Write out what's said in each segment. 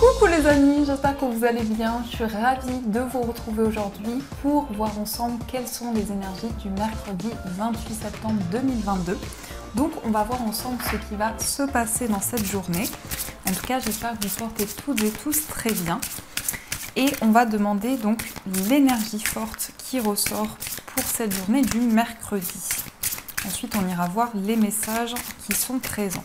Coucou les amis, j'espère que vous allez bien. Je suis ravie de vous retrouver aujourd'hui pour voir ensemble quelles sont les énergies du mercredi 28 septembre 2022. Donc on va voir ensemble ce qui va se passer dans cette journée. En tout cas, j'espère que vous sortez toutes et tous très bien. Et on va demander donc l'énergie forte qui ressort pour cette journée du mercredi. Ensuite, on ira voir les messages qui sont présents.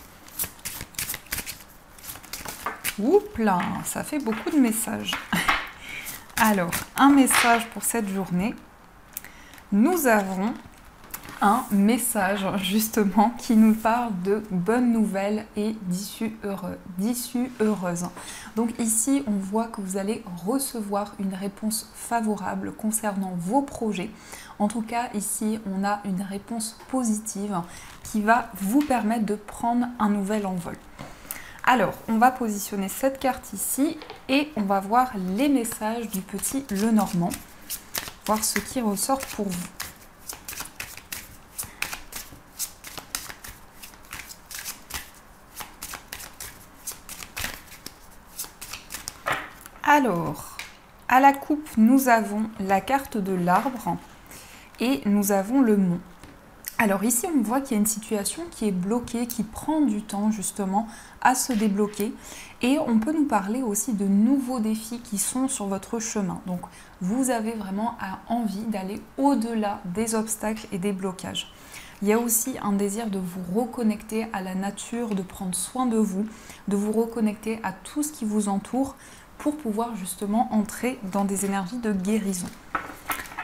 Oups là, ça fait beaucoup de messages. Alors, un message pour cette journée. Nous avons un message justement qui nous parle de bonnes nouvelles et d'issues heureuses. Donc ici, on voit que vous allez recevoir une réponse favorable concernant vos projets. En tout cas, ici, on a une réponse positive qui va vous permettre de prendre un nouvel envol. Alors, on va positionner cette carte ici et on va voir les messages du petit Lenormand, voir ce qui ressort pour vous. Alors, à la coupe, nous avons la carte de l'arbre et nous avons le mont. Alors ici, on voit qu'il y a une situation qui est bloquée, qui prend du temps justement à se débloquer. Et on peut nous parler aussi de nouveaux défis qui sont sur votre chemin. Donc vous avez vraiment envie d'aller au-delà des obstacles et des blocages. Il y a aussi un désir de vous reconnecter à la nature, de prendre soin de vous reconnecter à tout ce qui vous entoure pour pouvoir justement entrer dans des énergies de guérison.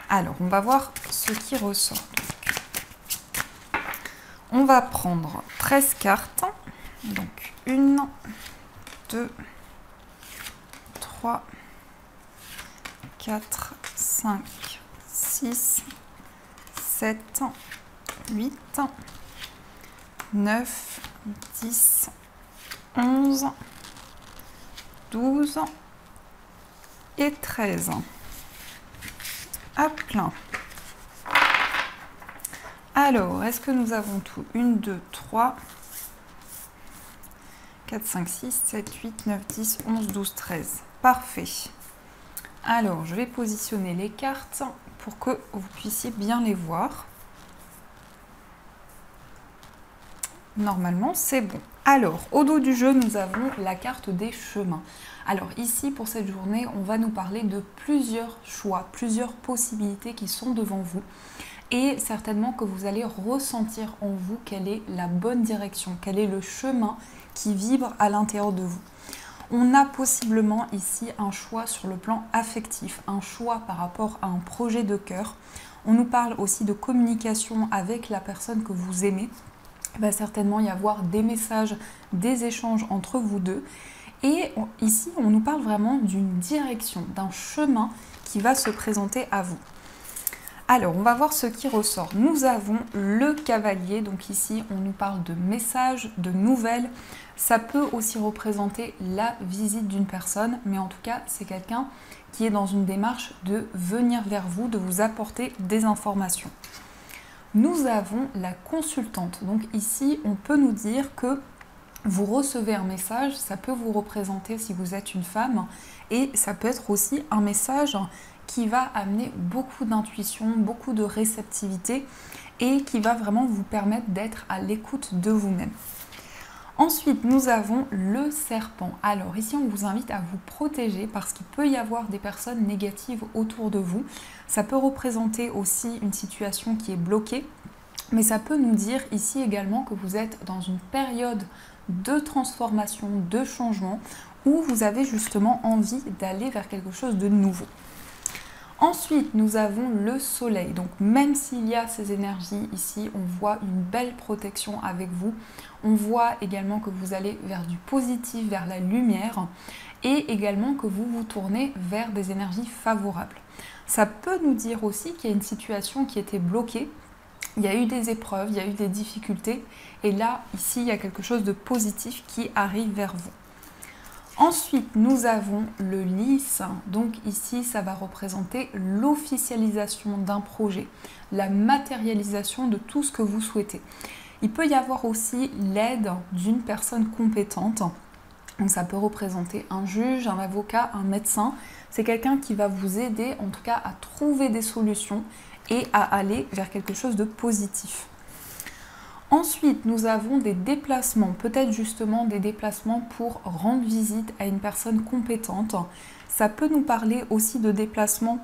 Alors, on va voir ce qui ressort. On va prendre 13 cartes, donc 1, 2, 3, 4, 5, 6, 7, 8, 9, 10, 11, 12 et 13. Hop là. Alors, est-ce que nous avons tout? 1, 2, 3, 4, 5, 6, 7, 8, 9, 10, 11, 12, 13. Parfait. Alors, je vais positionner les cartes pour que vous puissiez bien les voir. Normalement, c'est bon. Alors, au dos du jeu, nous avons la carte des chemins. Alors ici, pour cette journée, on va nous parler de plusieurs choix, plusieurs possibilités qui sont devant vous. Et certainement que vous allez ressentir en vous quelle est la bonne direction, quel est le chemin qui vibre à l'intérieur de vous. On a possiblement ici un choix sur le plan affectif, un choix par rapport à un projet de cœur. On nous parle aussi de communication avec la personne que vous aimez. Il va certainement y avoir des messages, des échanges entre vous deux. Et ici, on nous parle vraiment d'une direction, d'un chemin qui va se présenter à vous. Alors, on va voir ce qui ressort. Nous avons le cavalier. Donc ici, on nous parle de messages, de nouvelles. Ça peut aussi représenter la visite d'une personne. Mais en tout cas, c'est quelqu'un qui est dans une démarche de venir vers vous, de vous apporter des informations. Nous avons la consultante. Donc ici, on peut nous dire que vous recevez un message, ça peut vous représenter si vous êtes une femme, et ça peut être aussi un message qui va amener beaucoup d'intuition, beaucoup de réceptivité, et qui va vraiment vous permettre d'être à l'écoute de vous-même. Ensuite, nous avons le serpent. Alors ici, on vous invite à vous protéger parce qu'il peut y avoir des personnes négatives autour de vous. Ça peut représenter aussi une situation qui est bloquée, mais ça peut nous dire ici également que vous êtes dans une période de transformation, de changement, où vous avez justement envie d'aller vers quelque chose de nouveau. Ensuite, nous avons le soleil. Donc, même s'il y a ces énergies ici, on voit une belle protection avec vous. On voit également que vous allez vers du positif, vers la lumière, et également que vous vous tournez vers des énergies favorables. Ça peut nous dire aussi qu'il y a une situation qui était bloquée. Il y a eu des épreuves, il y a eu des difficultés, et là, ici, il y a quelque chose de positif qui arrive vers vous. Ensuite, nous avons le lys. Donc ici, ça va représenter l'officialisation d'un projet, la matérialisation de tout ce que vous souhaitez. Il peut y avoir aussi l'aide d'une personne compétente Donc ça peut représenter un juge, un avocat, un médecin. C'est quelqu'un qui va vous aider en tout cas à trouver des solutions et à aller vers quelque chose de positif. Ensuite, nous avons des déplacements, peut-être justement des déplacements pour rendre visite à une personne compétente. Ça peut nous parler aussi de déplacements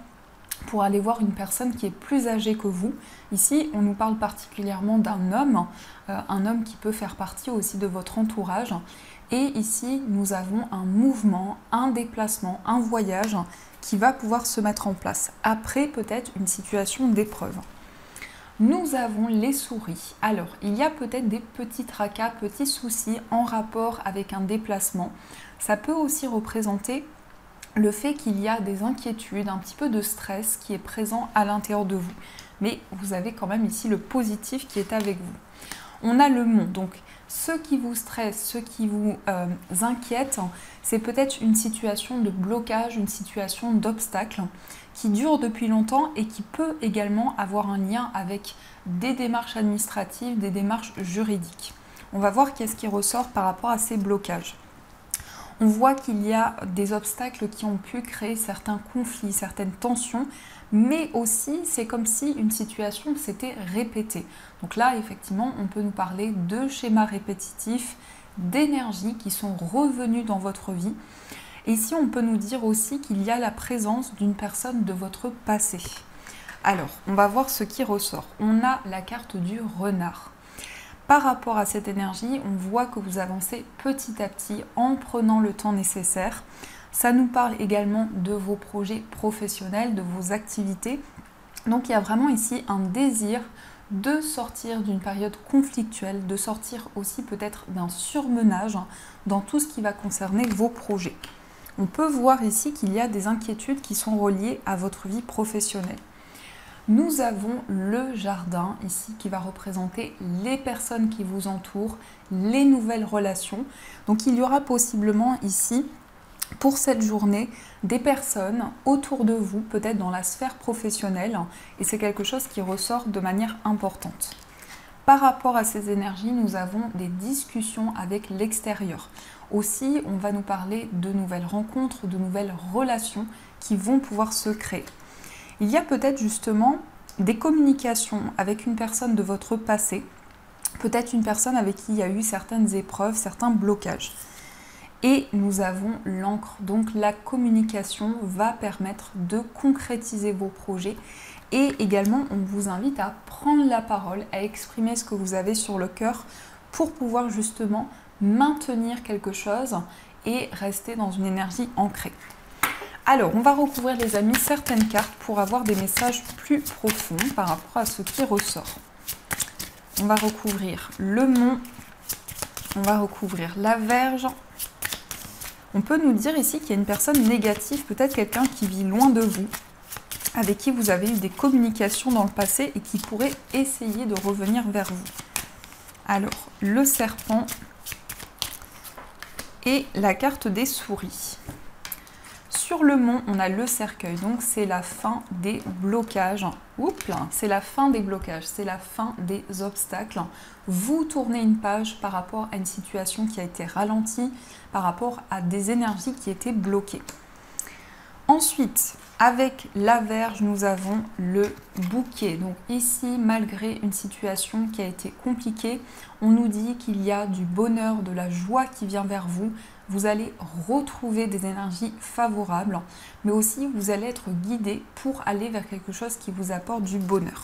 pour aller voir une personne qui est plus âgée que vous. Ici, on nous parle particulièrement d'un homme qui peut faire partie aussi de votre entourage. Et ici, nous avons un mouvement, un déplacement, un voyage qui va pouvoir se mettre en place après peut-être une situation d'épreuve. Nous avons les souris. Alors, il y a peut-être des petits tracas, petits soucis en rapport avec un déplacement. Ça peut aussi représenter le fait qu'il y a des inquiétudes, un petit peu de stress qui est présent à l'intérieur de vous. Mais vous avez quand même ici le positif qui est avec vous. On a le mont, donc ce qui vous stresse, ce qui vous inquiète, c'est peut-être une situation de blocage, une situation d'obstacle qui dure depuis longtemps et qui peut également avoir un lien avec des démarches administratives, des démarches juridiques. On va voir qu'est-ce qui ressort par rapport à ces blocages. On voit qu'il y a des obstacles qui ont pu créer certains conflits, certaines tensions, mais aussi c'est comme si une situation s'était répétée. Donc là, effectivement, on peut nous parler de schémas répétitifs, d'énergies qui sont revenues dans votre vie. Et ici, on peut nous dire aussi qu'il y a la présence d'une personne de votre passé. Alors, on va voir ce qui ressort. On a la carte du renard. Par rapport à cette énergie, on voit que vous avancez petit à petit en prenant le temps nécessaire. Ça nous parle également de vos projets professionnels, de vos activités. Donc il y a vraiment ici un désir de sortir d'une période conflictuelle, de sortir aussi peut-être d'un surmenage dans tout ce qui va concerner vos projets. On peut voir ici qu'il y a des inquiétudes qui sont reliées à votre vie professionnelle. Nous avons le jardin ici qui va représenter les personnes qui vous entourent, les nouvelles relations. Donc il y aura possiblement ici, pour cette journée, des personnes autour de vous, peut-être dans la sphère professionnelle, et c'est quelque chose qui ressort de manière importante. Par rapport à ces énergies, nous avons des discussions avec l'extérieur. Aussi, on va nous parler de nouvelles rencontres, de nouvelles relations qui vont pouvoir se créer. Il y a peut-être justement des communications avec une personne de votre passé, peut-être une personne avec qui il y a eu certaines épreuves, certains blocages. Et nous avons l'encre, donc la communication va permettre de concrétiser vos projets. Et également, on vous invite à prendre la parole, à exprimer ce que vous avez sur le cœur pour pouvoir justement maintenir quelque chose et rester dans une énergie ancrée. Alors, on va recouvrir les amis certaines cartes pour avoir des messages plus profonds par rapport à ce qui ressort. On va recouvrir le mont, on va recouvrir la Vierge. On peut nous dire ici qu'il y a une personne négative, peut-être quelqu'un qui vit loin de vous, avec qui vous avez eu des communications dans le passé et qui pourrait essayer de revenir vers vous. Alors, le serpent et la carte des souris. Sur le mont, on a le cercueil, donc c'est la fin des blocages. Oups, c'est la fin des blocages, c'est la fin des obstacles. Vous tournez une page par rapport à une situation qui a été ralentie, par rapport à des énergies qui étaient bloquées. Ensuite, avec la Vierge, nous avons le bouquet. Donc ici, malgré une situation qui a été compliquée, on nous dit qu'il y a du bonheur, de la joie qui vient vers vous. Vous allez retrouver des énergies favorables, mais aussi vous allez être guidé pour aller vers quelque chose qui vous apporte du bonheur.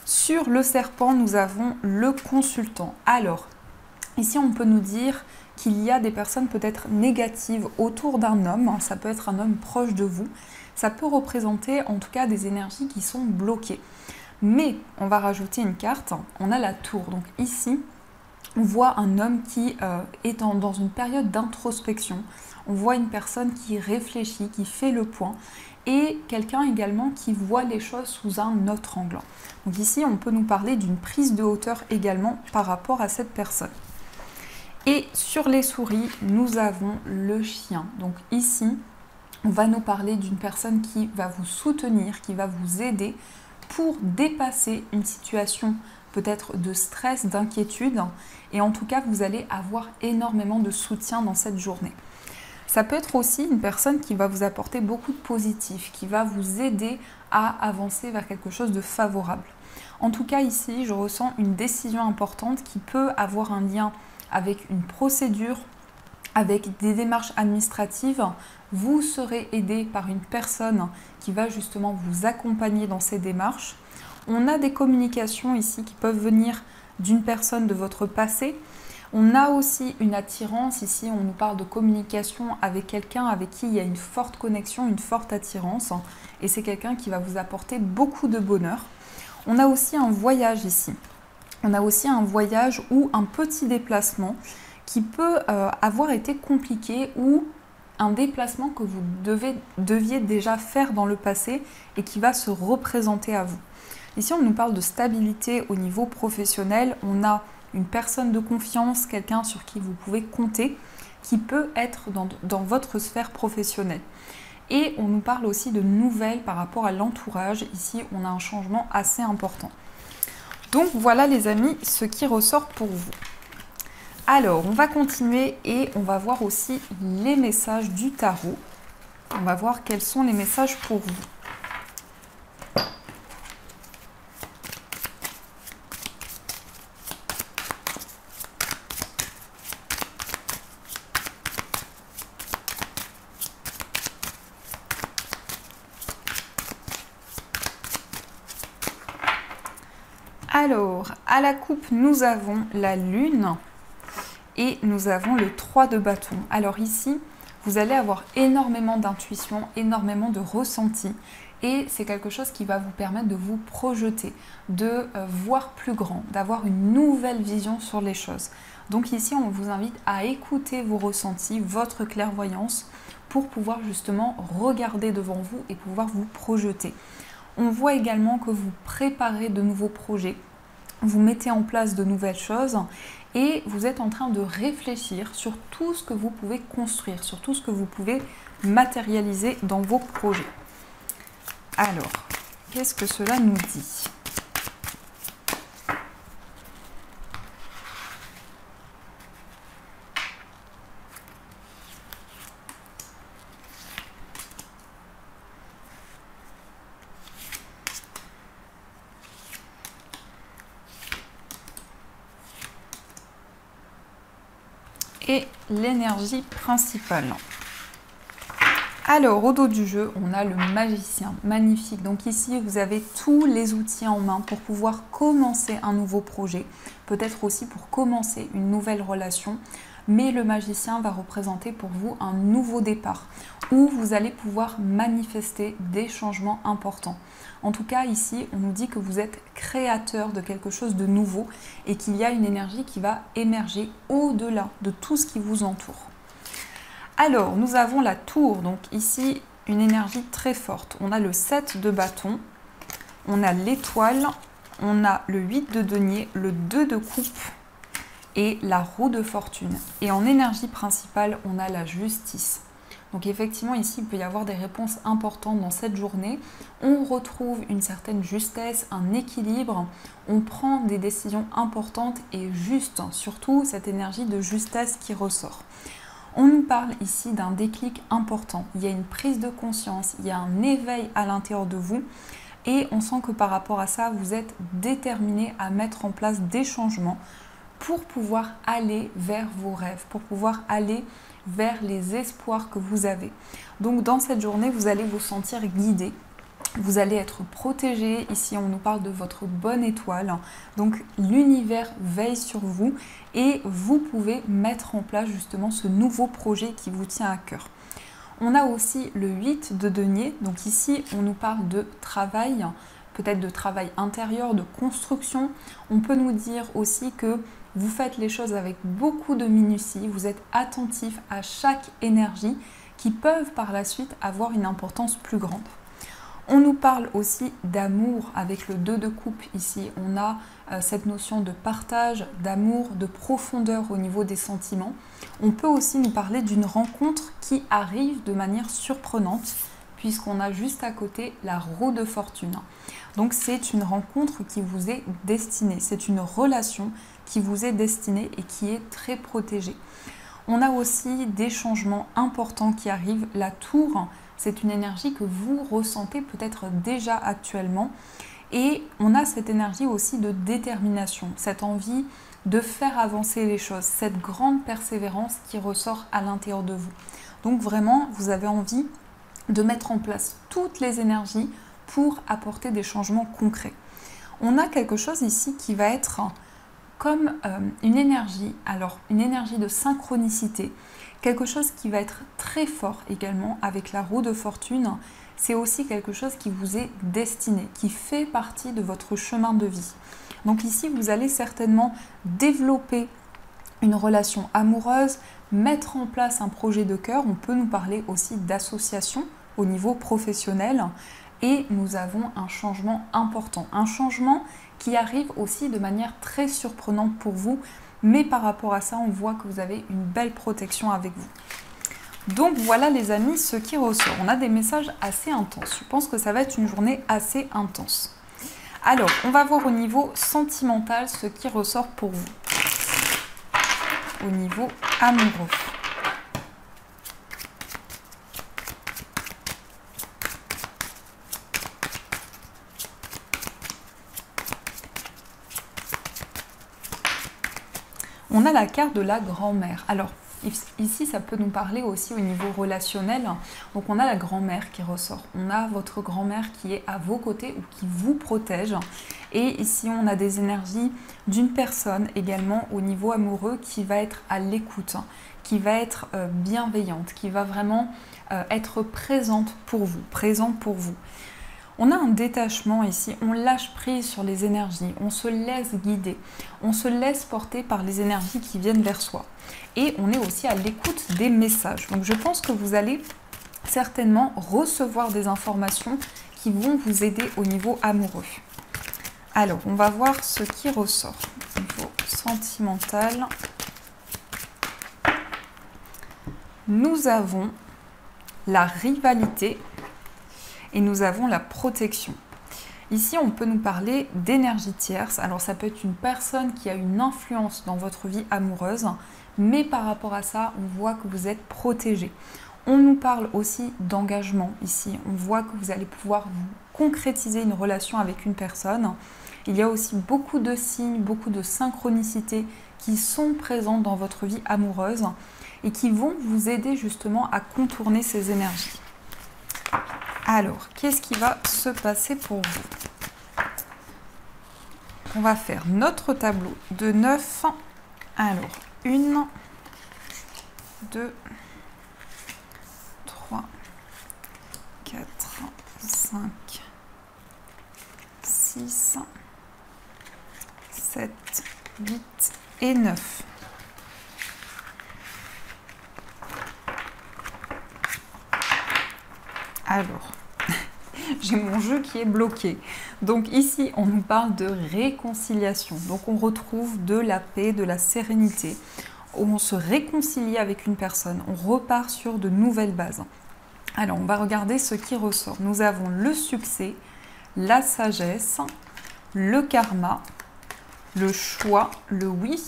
Sur le serpent, nous avons le consultant. Alors, ici, on peut nous dire qu'il y a des personnes peut-être négatives autour d'un homme. Ça peut être un homme proche de vous. Ça peut représenter en tout cas des énergies qui sont bloquées. Mais on va rajouter une carte. On a la tour. Donc ici, on voit un homme qui est dans une période d'introspection. On voit une personne qui réfléchit, qui fait le point. Et quelqu'un également qui voit les choses sous un autre angle. Donc ici, on peut nous parler d'une prise de hauteur également par rapport à cette personne. Et sur les souris, nous avons le chien. Donc ici, on va nous parler d'une personne qui va vous soutenir, qui va vous aider pour dépasser une situation peut-être de stress, d'inquiétude. Et en tout cas, vous allez avoir énormément de soutien dans cette journée. Ça peut être aussi une personne qui va vous apporter beaucoup de positif, qui va vous aider à avancer vers quelque chose de favorable. En tout cas, ici, je ressens une décision importante qui peut avoir un lien avec une procédure, avec des démarches administratives. Vous serez aidé par une personne qui va justement vous accompagner dans ces démarches. On a des communications ici qui peuvent venir d'une personne de votre passé. On a aussi une attirance, ici on nous parle de communication avec quelqu'un avec qui il y a une forte connexion, une forte attirance, et c'est quelqu'un qui va vous apporter beaucoup de bonheur. On a aussi un voyage ici. On a aussi un voyage ou un petit déplacement qui peut avoir été compliqué ou un déplacement que vous deviez déjà faire dans le passé et qui va se représenter à vous. Ici, on nous parle de stabilité au niveau professionnel. On a une personne de confiance, quelqu'un sur qui vous pouvez compter, qui peut être dans votre sphère professionnelle. Et on nous parle aussi de nouvelles par rapport à l'entourage. Ici, on a un changement assez important. Donc voilà les amis, ce qui ressort pour vous. Alors, on va continuer et on va voir aussi les messages du tarot. On va voir quels sont les messages pour vous. Alors, à la coupe, nous avons la lune et nous avons le 3 de bâton. Alors ici, vous allez avoir énormément d'intuition, énormément de ressenti et c'est quelque chose qui va vous permettre de vous projeter, de voir plus grand, d'avoir une nouvelle vision sur les choses. Donc ici, on vous invite à écouter vos ressentis, votre clairvoyance pour pouvoir justement regarder devant vous et pouvoir vous projeter. On voit également que vous préparez de nouveaux projets, vous mettez en place de nouvelles choses et vous êtes en train de réfléchir sur tout ce que vous pouvez construire, sur tout ce que vous pouvez matérialiser dans vos projets. Alors, qu'est-ce que cela nous dit ? Et l'énergie principale. Alors, au dos du jeu, on a le magicien, magnifique. Donc ici, vous avez tous les outils en main pour pouvoir commencer un nouveau projet, peut-être aussi pour commencer une nouvelle relation. Mais le magicien va représenter pour vous un nouveau départ, où vous allez pouvoir manifester des changements importants. En tout cas, ici, on nous dit que vous êtes créateur de quelque chose de nouveau et qu'il y a une énergie qui va émerger au-delà de tout ce qui vous entoure. Alors, nous avons la tour, donc ici, une énergie très forte. On a le 7 de bâton, on a l'étoile, on a le 8 de denier, le 2 de coupe et la roue de fortune. Et en énergie principale, on a la justice. Donc effectivement, ici, il peut y avoir des réponses importantes dans cette journée. On retrouve une certaine justesse, un équilibre. On prend des décisions importantes et justes, surtout cette énergie de justesse qui ressort. On nous parle ici d'un déclic important. Il y a une prise de conscience, il y a un éveil à l'intérieur de vous. Et on sent que par rapport à ça, vous êtes déterminé à mettre en place des changements pour pouvoir aller vers vos rêves, pour pouvoir aller vers les espoirs que vous avez. Donc dans cette journée, vous allez vous sentir guidé, vous allez être protégé. Ici, on nous parle de votre bonne étoile. Donc l'univers veille sur vous et vous pouvez mettre en place justement ce nouveau projet qui vous tient à cœur. On a aussi le 8 de denier. Donc ici, on nous parle de travail, peut-être de travail intérieur, de construction. On peut nous dire aussi que vous faites les choses avec beaucoup de minutie, vous êtes attentif à chaque énergie qui peuvent par la suite avoir une importance plus grande. On nous parle aussi d'amour avec le 2 de coupe ici. On a cette notion de partage, d'amour, de profondeur au niveau des sentiments. On peut aussi nous parler d'une rencontre qui arrive de manière surprenante puisqu'on a juste à côté la roue de fortune. Donc c'est une rencontre qui vous est destinée, c'est une relation qui vous est destinée et qui est très protégée. On a aussi des changements importants qui arrivent. La tour, c'est une énergie que vous ressentez peut-être déjà actuellement. Et on a cette énergie aussi de détermination, cette envie de faire avancer les choses, cette grande persévérance qui ressort à l'intérieur de vous. Donc vraiment, vous avez envie de mettre en place toutes les énergies pour apporter des changements concrets. On a quelque chose ici qui va être comme une énergie, alors une énergie de synchronicité, quelque chose qui va être très fort également avec la roue de fortune. C'est aussi quelque chose qui vous est destiné, qui fait partie de votre chemin de vie. Donc ici, vous allez certainement développer une relation amoureuse, mettre en place un projet de cœur. On peut nous parler aussi d'association au niveau professionnel. Et nous avons un changement important, un changement qui arrive aussi de manière très surprenante pour vous. Mais par rapport à ça, on voit que vous avez une belle protection avec vous. Donc voilà les amis, ce qui ressort. On a des messages assez intenses. Je pense que ça va être une journée assez intense. Alors, on va voir au niveau sentimental ce qui ressort pour vous. Au niveau amoureux. On a la carte de la grand-mère. Alors, ici, ça peut nous parler aussi au niveau relationnel. Donc, on a la grand-mère qui ressort. On a votre grand-mère qui est à vos côtés ou qui vous protège. Et ici, on a des énergies d'une personne également au niveau amoureux qui va être à l'écoute, qui va être bienveillante, qui va vraiment être présente pour vous, présent pour vous. On a un détachement ici, on lâche prise sur les énergies, on se laisse guider, on se laisse porter par les énergies qui viennent vers soi. Et on est aussi à l'écoute des messages. Donc je pense que vous allez certainement recevoir des informations qui vont vous aider au niveau amoureux. Alors, on va voir ce qui ressort au niveau sentimental. Nous avons la rivalité et nous avons la protection. Ici, on peut nous parler d'énergie tierce. Alors, ça peut être une personne qui a une influence dans votre vie amoureuse, mais par rapport à ça, on voit que vous êtes protégé. On nous parle aussi d'engagement ici. On voit que vous allez pouvoir vous concrétiser une relation avec une personne. Il y a aussi beaucoup de signes, beaucoup de synchronicités qui sont présentes dans votre vie amoureuse et qui vont vous aider justement à contourner ces énergies. Alors, qu'est-ce qui va se passer pour vous? On va faire notre tableau de 9. Alors, 1, 2, 3, 4, 5, 6, 7, 8 et 9. Alors, j'ai mon jeu qui est bloqué. Donc ici, on nous parle de réconciliation. Donc on retrouve de la paix, de la sérénité. On se réconcilie avec une personne. On repart sur de nouvelles bases. Alors, on va regarder ce qui ressort. Nous avons le succès, la sagesse, le karma, le choix, le oui,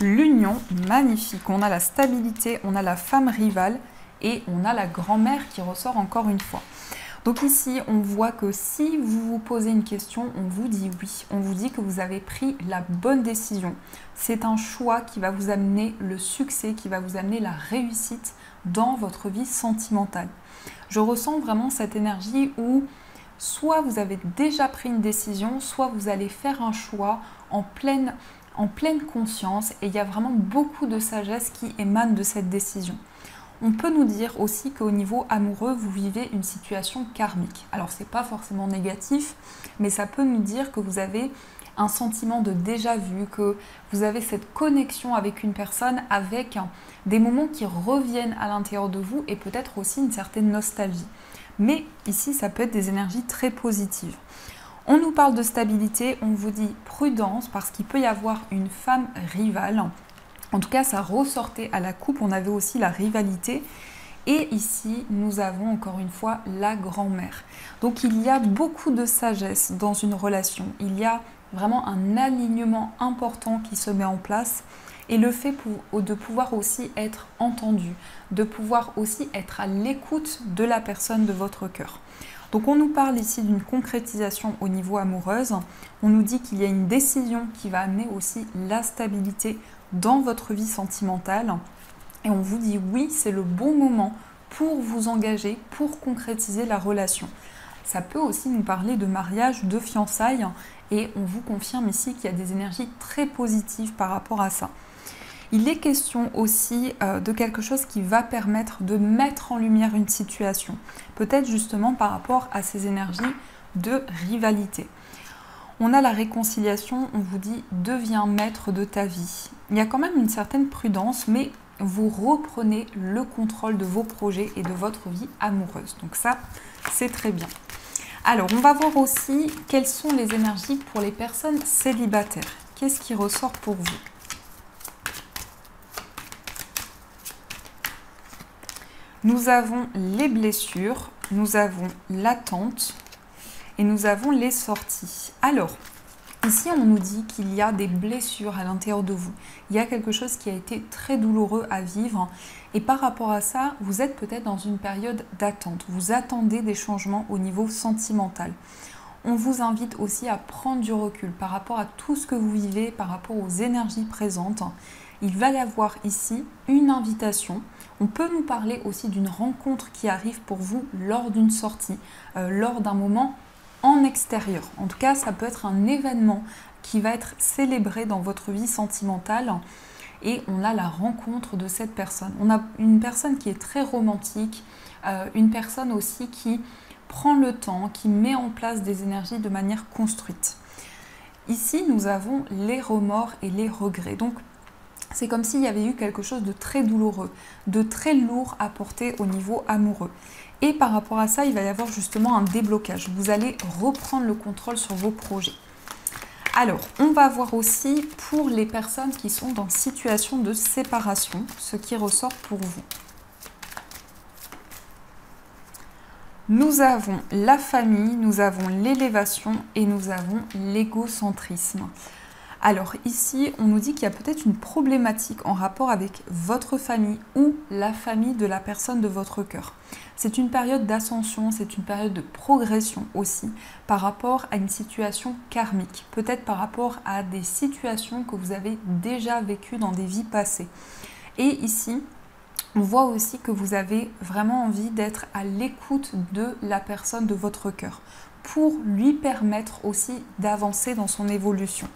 l'union, magnifique. On a la stabilité, on a la femme rivale et on a la grand-mère qui ressort encore une fois. Donc ici, on voit que si vous vous posez une question, on vous dit oui. On vous dit que vous avez pris la bonne décision. C'est un choix qui va vous amener le succès, qui va vous amener la réussite dans votre vie sentimentale. Je ressens vraiment cette énergie où soit vous avez déjà pris une décision, soit vous allez faire un choix en pleine conscience et il y a vraiment beaucoup de sagesse qui émane de cette décision. On peut nous dire aussi qu'au niveau amoureux, vous vivez une situation karmique. Alors, ce n'est pas forcément négatif, mais ça peut nous dire que vous avez un sentiment de déjà-vu, que vous avez cette connexion avec une personne, avec des moments qui reviennent à l'intérieur de vous et peut-être aussi une certaine nostalgie. Mais ici, ça peut être des énergies très positives. On nous parle de stabilité, on vous dit prudence parce qu'il peut y avoir une femme rivale. En tout cas, ça ressortait à la coupe, on avait aussi la rivalité. Et ici, nous avons encore une fois la grand-mère. Donc il y a beaucoup de sagesse dans une relation. Il y a vraiment un alignement important qui se met en place. Et le fait de pouvoir aussi être entendu, de pouvoir aussi être à l'écoute de la personne de votre cœur. Donc on nous parle ici d'une concrétisation au niveau amoureuse. On nous dit qu'il y a une décision qui va amener aussi la stabilité dans votre vie sentimentale. Et on vous dit oui, c'est le bon moment pour vous engager, pour concrétiser la relation. Ça peut aussi nous parler de mariage, de fiançailles. Et on vous confirme ici qu'il y a des énergies très positives par rapport à ça. Il est question aussi de quelque chose qui va permettre de mettre en lumière une situation, peut-être justement par rapport à ces énergies de rivalité. On a la réconciliation, on vous dit « deviens maître de ta vie ». Il y a quand même une certaine prudence, mais vous reprenez le contrôle de vos projets et de votre vie amoureuse. Donc ça, c'est très bien. Alors, on va voir aussi quelles sont les énergies pour les personnes célibataires. Qu'est-ce qui ressort pour vous ? Nous avons les blessures, nous avons l'attente et nous avons les sorties. Alors, ici on nous dit qu'il y a des blessures à l'intérieur de vous. Il y a quelque chose qui a été très douloureux à vivre et par rapport à ça, vous êtes peut-être dans une période d'attente. Vous attendez des changements au niveau sentimental. On vous invite aussi à prendre du recul par rapport à tout ce que vous vivez, par rapport aux énergies présentes. Il va y avoir ici une invitation. On peut nous parler aussi d'une rencontre qui arrive pour vous lors d'une sortie, lors d'un moment en extérieur. En tout cas, ça peut être un événement qui va être célébré dans votre vie sentimentale et on a la rencontre de cette personne. On a une personne qui est très romantique, une personne aussi qui prend le temps, qui met en place des énergies de manière construite. Ici, nous avons les remords et les regrets. Donc, c'est comme s'il y avait eu quelque chose de très douloureux, de très lourd à porter au niveau amoureux. Et par rapport à ça, il va y avoir justement un déblocage. Vous allez reprendre le contrôle sur vos projets. Alors, on va voir aussi pour les personnes qui sont dans situation de séparation, ce qui ressort pour vous. Nous avons la famille, nous avons l'élévation et nous avons l'égocentrisme. Alors ici, on nous dit qu'il y a peut-être une problématique en rapport avec votre famille ou la famille de la personne de votre cœur. C'est une période d'ascension, c'est une période de progression aussi par rapport à une situation karmique, peut-être par rapport à des situations que vous avez déjà vécues dans des vies passées. Et ici, on voit aussi que vous avez vraiment envie d'être à l'écoute de la personne de votre cœur pour lui permettre aussi d'avancer dans son évolution.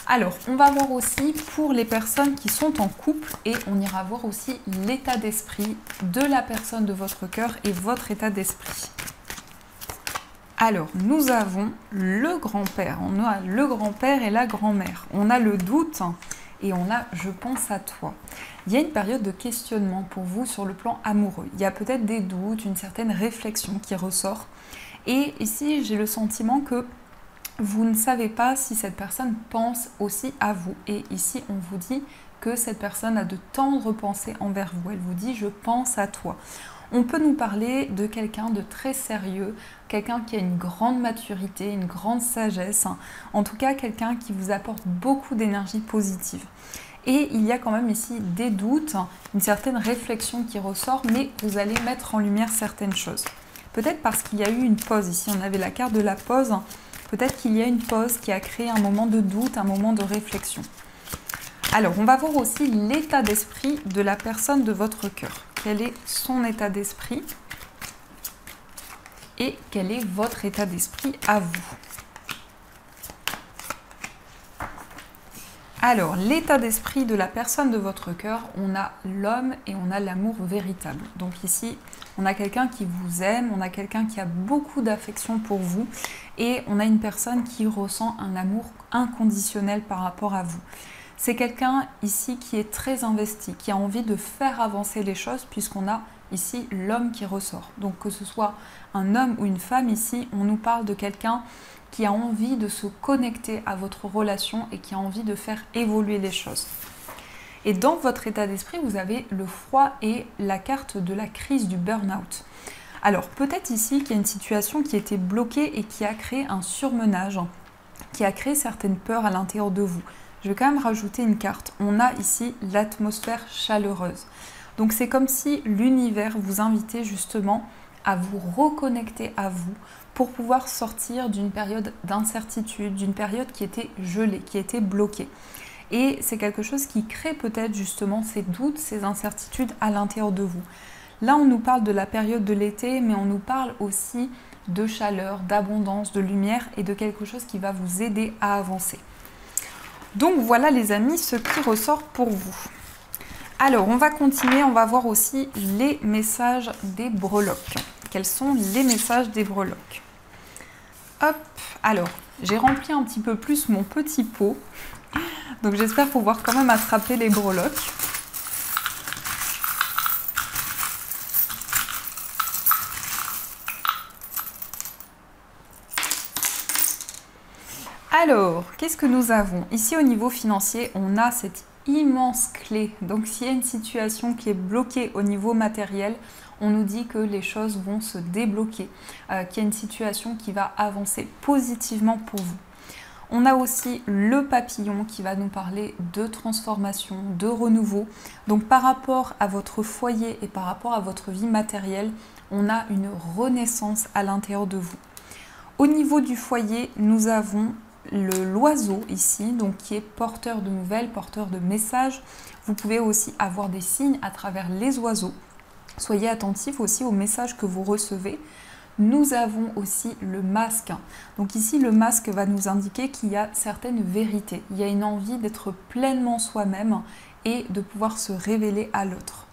Alors, on va voir aussi pour les personnes qui sont en couple et on ira voir aussi l'état d'esprit de la personne de votre cœur et votre état d'esprit. Alors, nous avons le grand-père. On a le grand-père et la grand-mère. On a le doute et on a « je pense à toi ». Il y a une période de questionnement pour vous sur le plan amoureux. Il y a peut-être des doutes, une certaine réflexion qui ressort. Et ici, j'ai le sentiment que vous ne savez pas si cette personne pense aussi à vous. Et ici, on vous dit que cette personne a de tendres pensées envers vous. Elle vous dit « je pense à toi ». On peut nous parler de quelqu'un de très sérieux, quelqu'un qui a une grande maturité, une grande sagesse. En tout cas, quelqu'un qui vous apporte beaucoup d'énergie positive. Et il y a quand même ici des doutes, une certaine réflexion qui ressort, mais vous allez mettre en lumière certaines choses. Peut-être parce qu'il y a eu une pause. Ici, on avait la carte de la pause. Peut-être qu'il y a une pause qui a créé un moment de doute, un moment de réflexion. Alors, on va voir aussi l'état d'esprit de la personne de votre cœur. Quel est son état d'esprit et quel est votre état d'esprit à vous. Alors, l'état d'esprit de la personne de votre cœur, on a l'homme et on a l'amour véritable. Donc ici, on a quelqu'un qui vous aime, on a quelqu'un qui a beaucoup d'affection pour vous et on a une personne qui ressent un amour inconditionnel par rapport à vous. C'est quelqu'un ici qui est très investi, qui a envie de faire avancer les choses puisqu'on a ici l'homme qui ressort. Donc que ce soit un homme ou une femme ici, on nous parle de quelqu'un qui a envie de se connecter à votre relation et qui a envie de faire évoluer les choses. Et dans votre état d'esprit, vous avez le froid et la carte de la crise du burn-out. Alors peut-être ici qu'il y a une situation qui était bloquée et qui a créé un surmenage, qui a créé certaines peurs à l'intérieur de vous. Je vais quand même rajouter une carte. On a ici l'atmosphère chaleureuse. Donc c'est comme si l'univers vous invitait justement à vous reconnecter à vous pour pouvoir sortir d'une période d'incertitude, d'une période qui était gelée, qui était bloquée. Et c'est quelque chose qui crée peut-être justement ces doutes, ces incertitudes à l'intérieur de vous. Là, on nous parle de la période de l'été, mais on nous parle aussi de chaleur, d'abondance, de lumière et de quelque chose qui va vous aider à avancer. Donc voilà les amis, ce qui ressort pour vous. Alors, on va continuer, on va voir aussi les messages des breloques. Quels sont les messages des breloques? Hop, alors, j'ai rempli un petit peu plus mon petit pot. Donc j'espère pouvoir quand même attraper les breloques. Alors, qu'est-ce que nous avons? Ici, au niveau financier, on a cette immense clé. Donc, s'il y a une situation qui est bloquée au niveau matériel, on nous dit que les choses vont se débloquer, qu'il y a une situation qui va avancer positivement pour vous. On a aussi le papillon qui va nous parler de transformation, de renouveau. Donc, par rapport à votre foyer et par rapport à votre vie matérielle, on a une renaissance à l'intérieur de vous. Au niveau du foyer, nous avons l'oiseau ici, donc qui est porteur de nouvelles, porteur de messages. Vous pouvez aussi avoir des signes à travers les oiseaux. Soyez attentifs aussi aux messages que vous recevez. Nous avons aussi le masque. Donc ici, le masque va nous indiquer qu'il y a certaines vérités. Il y a une envie d'être pleinement soi-même et de pouvoir se révéler à l'autre.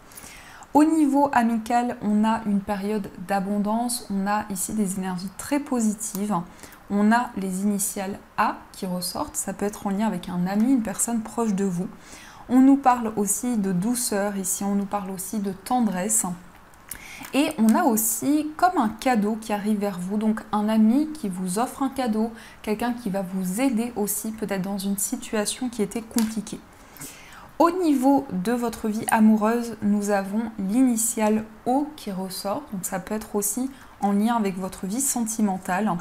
Au niveau amical, on a une période d'abondance. On a ici des énergies très positives. On a les initiales A qui ressortent. Ça peut être en lien avec un ami, une personne proche de vous. On nous parle aussi de douceur ici. On nous parle aussi de tendresse. Et on a aussi comme un cadeau qui arrive vers vous, donc un ami qui vous offre un cadeau, quelqu'un qui va vous aider aussi peut-être dans une situation qui était compliquée. Au niveau de votre vie amoureuse, nous avons l'initiale O qui ressort, donc ça peut être aussi en lien avec votre vie sentimentale.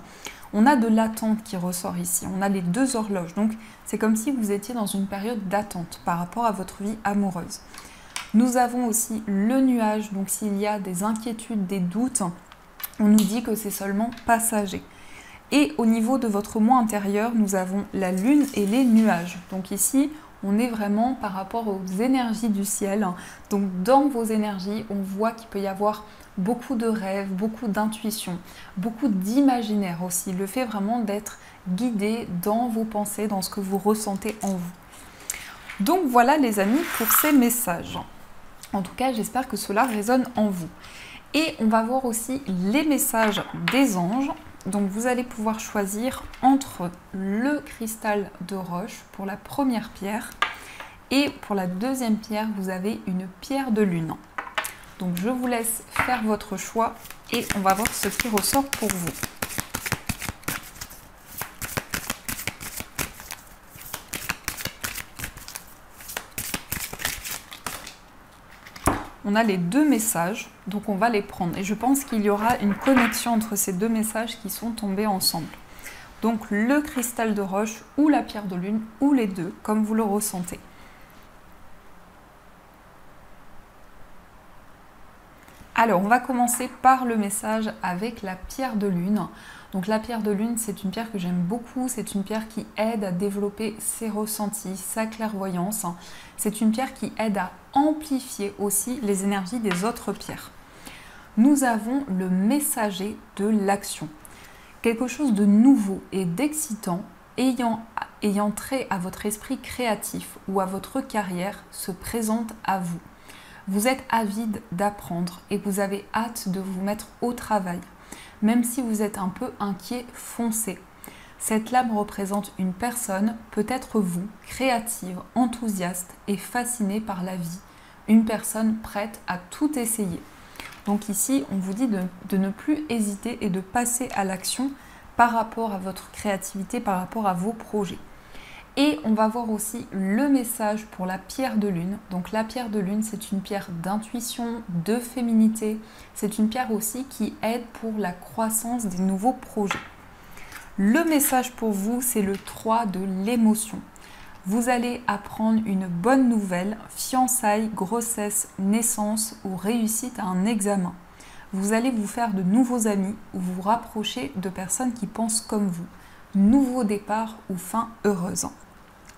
On a de l'attente qui ressort ici, on a les deux horloges, donc c'est comme si vous étiez dans une période d'attente par rapport à votre vie amoureuse. Nous avons aussi le nuage, donc s'il y a des inquiétudes, des doutes, on nous dit que c'est seulement passager. Et au niveau de votre moi intérieur, nous avons la lune et les nuages. Donc ici, on est vraiment par rapport aux énergies du ciel. Donc dans vos énergies, on voit qu'il peut y avoir beaucoup de rêves, beaucoup d'intuition, beaucoup d'imaginaire aussi. Le fait vraiment d'être guidé dans vos pensées, dans ce que vous ressentez en vous. Donc voilà les amis pour ces messages. En tout cas, j'espère que cela résonne en vous. Et on va voir aussi les messages des anges. Donc vous allez pouvoir choisir entre le cristal de roche pour la première pierre et pour la deuxième pierre, vous avez une pierre de lune. Donc je vous laisse faire votre choix et on va voir ce qui ressort pour vous. On a les deux messages, donc on va les prendre. Et je pense qu'il y aura une connexion entre ces deux messages qui sont tombés ensemble. Donc le cristal de roche ou la pierre de lune, ou les deux, comme vous le ressentez. Alors, on va commencer par le message avec la pierre de lune. Donc la pierre de lune, c'est une pierre que j'aime beaucoup, c'est une pierre qui aide à développer ses ressentis, sa clairvoyance. C'est une pierre qui aide à amplifier aussi les énergies des autres pierres. Nous avons le messager de l'action. Quelque chose de nouveau et d'excitant ayant trait à votre esprit créatif ou à votre carrière se présente à vous. Vous êtes avide d'apprendre et vous avez hâte de vous mettre au travail. Même si vous êtes un peu inquiet, foncez. Cette lame représente une personne, peut-être vous, créative, enthousiaste et fascinée par la vie. Une personne prête à tout essayer. Donc ici, on vous dit de ne plus hésiter et de passer à l'action par rapport à votre créativité, par rapport à vos projets. Et on va voir aussi le message pour la pierre de lune. Donc la pierre de lune, c'est une pierre d'intuition, de féminité. C'est une pierre aussi qui aide pour la croissance des nouveaux projets. Le message pour vous, c'est le 3 de l'émotion. Vous allez apprendre une bonne nouvelle, fiançailles, grossesse, naissance ou réussite à un examen. Vous allez vous faire de nouveaux amis ou vous rapprocher de personnes qui pensent comme vous. Nouveau départ ou fin heureuse.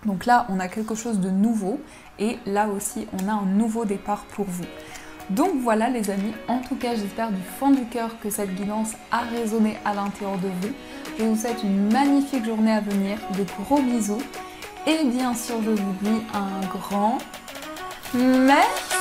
Donc là, on a quelque chose de nouveau et là aussi, on a un nouveau départ pour vous. Donc voilà les amis, en tout cas, j'espère du fond du cœur que cette guidance a résonné à l'intérieur de vous. Je vous souhaite une magnifique journée à venir, de gros bisous et bien sûr, je vous dis un grand merci.